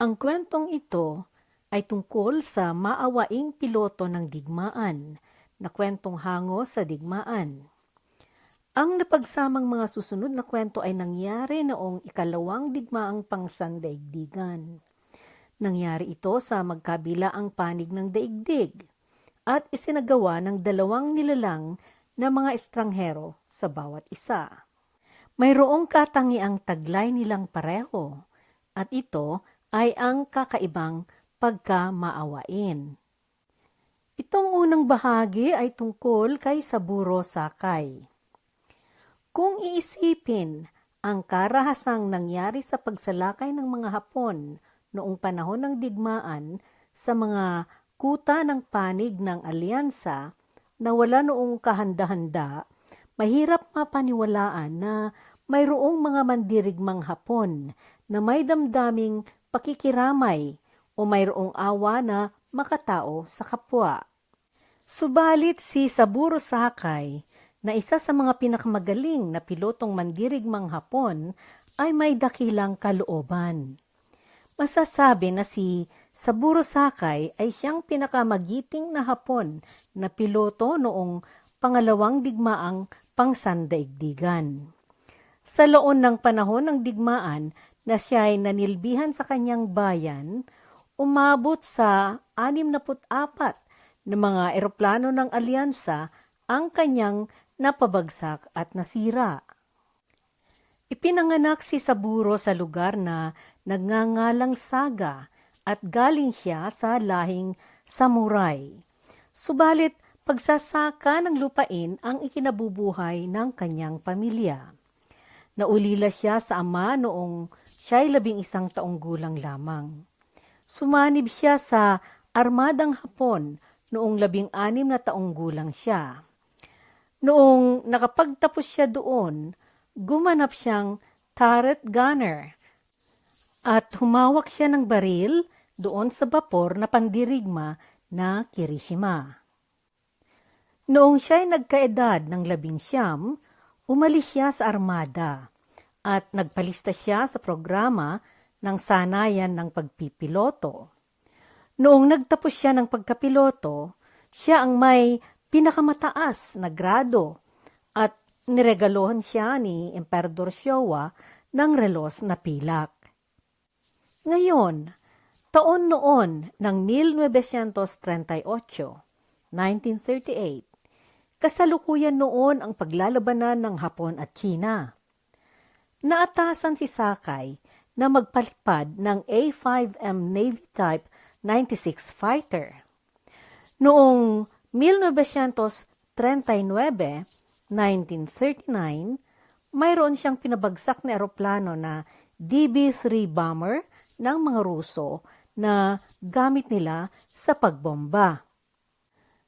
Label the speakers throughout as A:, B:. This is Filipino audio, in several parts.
A: Ang kwentong ito ay tungkol sa maawaing piloto ng digmaan na kwentong hango sa digmaan. Ang napagsamang mga susunod na kwento ay nangyari noong ikalawang digmaang pangsandaigdigan. Nangyari ito sa magkabilaang panig ng daigdig at isinagawa ng dalawang nilalang na mga estranghero sa bawat isa. Mayroong katangiang taglay nilang pareho at ito ay ang kakaibang pagkamaawain. Itong unang bahagi ay tungkol kay Saburo Sakay. Kung iisipin ang karahasang nangyari sa pagsalakay ng mga Hapon noong panahon ng digmaan sa mga kuta ng panig ng alyansa na wala noong kahanda-handa, mahirap mapaniwalaan na mayroong mga mandirigmang Hapon na may damdaming pakikiramay o mayroong awa na makatao sa kapwa. Subalit si Saburo Sakay, na isa sa mga pinakamagaling na pilotong mandirigmang Hapon, ay may dakilang kalooban. Masasabi na si Saburo Sakay ay siyang pinakamagiting na Hapon na piloto noong pangalawang digmaang pangsandaigdigan. Sa loob ng panahon ng digmaan na siya ay nanilbihan sa kanyang bayan, umabot sa 64 na mga eroplano ng alyansa ang kanyang napabagsak at nasira. Ipinanganak si Saburo sa lugar na nagngangalang Saga at galing siya sa lahing samurai. Subalit, pagsasaka ng lupain ang ikinabubuhay ng kanyang pamilya. Naulila siya sa ama noong siya'y 11 taong gulang lamang. Sumanib siya sa Armadang Hapon noong 16 na taong gulang siya. Noong nakapagtapos siya doon, gumanap siyang turret gunner at humawak siya ng baril doon sa bapor na pandirigma na Kirishima. Noong siya'y nagkaedad ng 19, umalis siya sa armada at nagpalista siya sa programa ng sanayan ng pagpipiloto. Noong nagtapos siya ng pagkapiloto, siya ang may pinakamataas na grado at niregalohan siya ni Emperador Showa ng relos na pilak. Ngayon, taon noon ng 1938, 1938, kasalukuyan noon ang paglalabanan ng Hapon at China. Naatasan si Sakay na magpalipad ng A-5M Navy Type 96 fighter. Noong 1939, 1939, mayroon siyang pinabagsak na eroplano na DB-3 bomber ng mga Ruso na gamit nila sa pagbomba.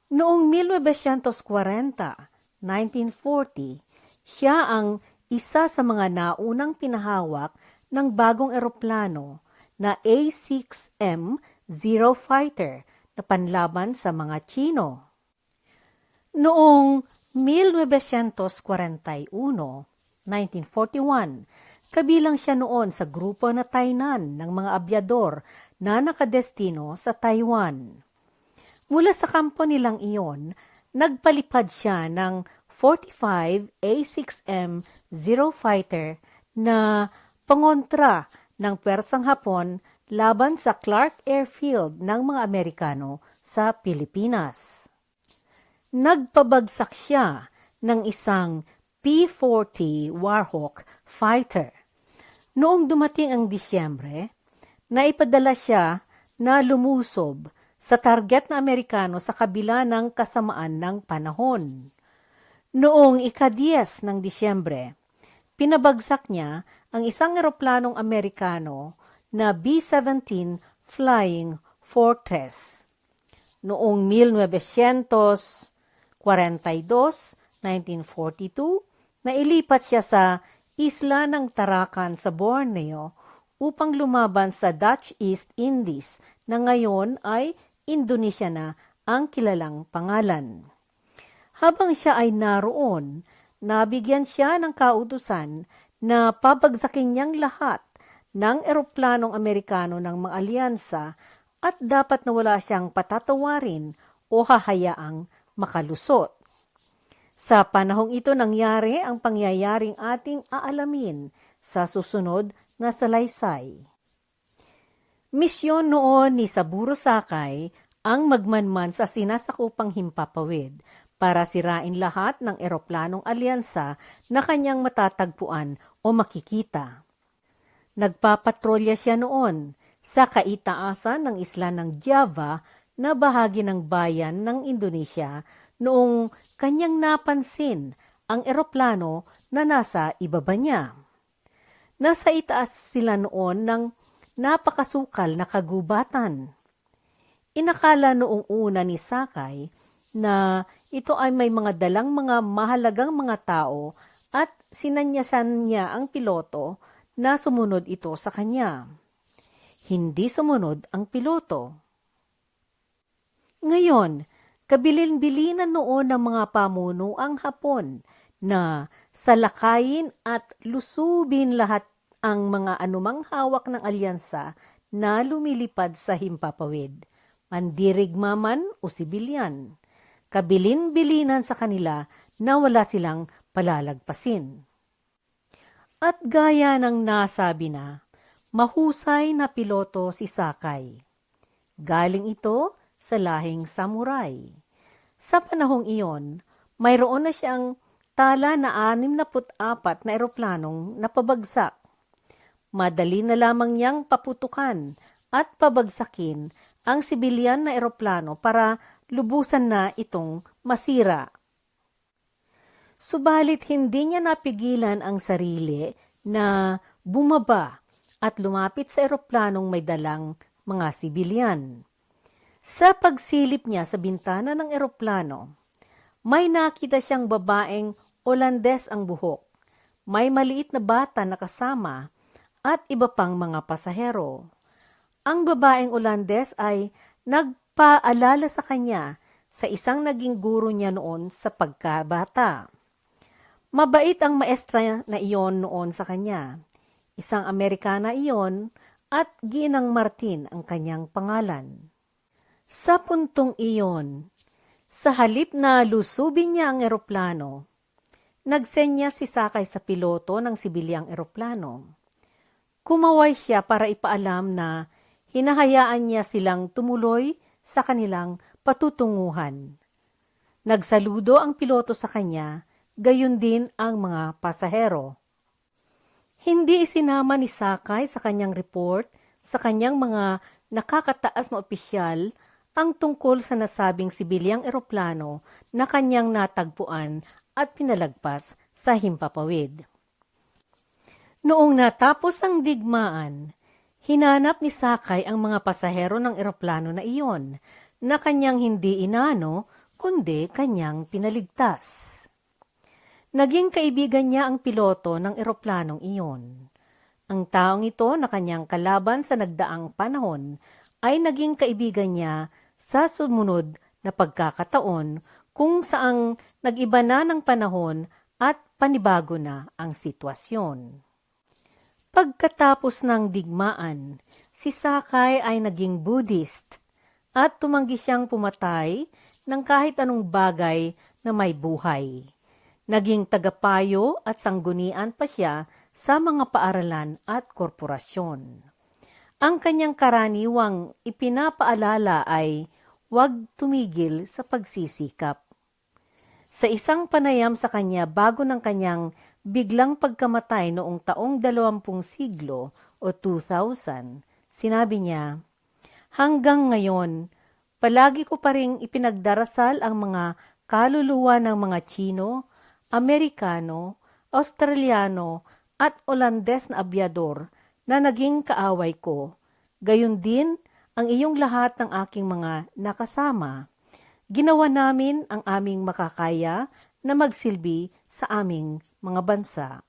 A: Noong 1940, 1940, siya ang isa sa mga naunang pinahawak ng bagong eroplano na A-6M Zero Fighter na panlaban sa mga Chino. Noong 1941, 1941, kabilang siya noon sa grupo na Tainan ng mga abyador na nakadestino sa Taiwan. Mula sa kampo nilang iyon, nagpalipad siya ng 45 A-6M Zero Fighter na pangontra ng pwersang Hapon laban sa Clark Airfield ng mga Amerikano sa Pilipinas. Nagpabagsak siya ng isang P-40 Warhawk fighter. Noong dumating ang Disyembre, naipadala siya na lumusob sa target na Amerikano sa kabila ng kasamaan ng panahon. Noong ika-10 ng Disyembre, pinabagsak niya ang isang eroplanong Amerikano na B-17 Flying Fortress. Noong 1942, nailipat siya sa isla ng Tarakan sa Borneo upang lumaban sa Dutch East Indies na ngayon ay Indonesia na ang kilalang pangalan. Habang siya ay naroon, nabigyan siya ng kautusan na pabagsakin niyang lahat ng eroplanong Amerikano ng mga alyansa at dapat na wala siyang patatawarin o hahayaang makalusot. Sa panahong ito nangyari ang pangyayaring ating aalamin sa susunod na salaysay. Misyon noon ni Saburo Sakay ang magmanman sa sinasakupang himpapawid para sirain lahat ng eroplanong alyansa na kanyang matatagpuan o makikita. Nagpapatrolya siya noon sa kaitaasan ng isla ng Java na bahagi ng bayan ng Indonesia noong kanyang napansin ang eroplano na nasa ibaba niya. Nasa itaas sila noon ng napakasukal na kagubatan. Inakala noong una ni Sakay na ito ay may mga dalang mga mahalagang mga tao at sinanyasan niya ang piloto na sumunod ito sa kanya. Hindi sumunod ang piloto. Ngayon, kabilin-bilinan noon ng mga pamuno ang Hapon na salakayin at lusubin lahat ang mga anumang hawak ng alyansa na lumilipad sa himpapawid, mandirigma man o sibilyan. Kabilin-bilinan sa kanila na wala silang palalagpasin. At gaya ng nasabi na, mahusay na piloto si Sakay. Galing ito sa lahing samurai. Sa panahong iyon, mayroon na siyang tala na 64 na eroplanong napabagsak. Madali na lamang niyang paputukan at pabagsakin ang sibilyan na eroplano para lubusan na itong masira. Subalit hindi niya napigilan ang sarili na bumaba at lumapit sa eroplanong may dalang mga sibilyan. Sa pagsilip niya sa bintana ng eroplano, may nakita siyang babaeng Olandes ang buhok, may maliit na bata na kasama at iba pang mga pasahero. Ang babaeng Olandes ay nagpaalala sa kanya sa isang naging guro niya noon sa pagkabata. Mabait ang maestra na iyon noon sa kanya. Isang Amerikana iyon at Ginang Martin ang kanyang pangalan. Sa puntong iyon, sa halip na lusubin niya ang eroplano, nagsenya si Sakay sa piloto ng sibilyang eroplano. Kumaway siya para ipaalam na hinahayaan niya silang tumuloy sa kanilang patutunguhan. Nagsaludo ang piloto sa kanya, gayon din ang mga pasahero. Hindi isinama ni Sakay sa kanyang report sa kanyang mga nakakataas na opisyal ang tungkol sa nasabing sibilyang eroplano na kanyang natagpuan at pinalagpas sa himpapawid. Noong natapos ang digmaan, hinanap ni Sakay ang mga pasahero ng eroplano na iyon na kanyang hindi inano kundi kanyang pinaligtas. Naging kaibigan niya ang piloto ng eroplanong iyon. Ang taong ito na kanyang kalaban sa nagdaang panahon ay naging kaibigan niya sa sumunod na pagkakataon kung saang nag-iba na ng panahon at panibago na ang sitwasyon. Pagkatapos ng digmaan, si Sakay ay naging Buddhist at tumanggi siyang pumatay ng kahit anong bagay na may buhay. Naging tagapayo at sanggunian pa siya sa mga paaralan at korporasyon. Ang kanyang karaniwang ipinapaalala ay huwag tumigil sa pagsisikap. Sa isang panayam sa kanya bago ng kanyang biglang pagkamatay noong taong 20 siglo o 2000, sinabi niya, "Hanggang ngayon, palagi ko pa ring ipinagdarasal ang mga kaluluwa ng mga Tsino, Amerikano, Australiano at Olandes na abyador na naging kaaway ko. Gayon din ang iyong lahat ng aking mga nakasama. Ginawa namin ang aming makakaya na magsilbi sa aming mga bansa."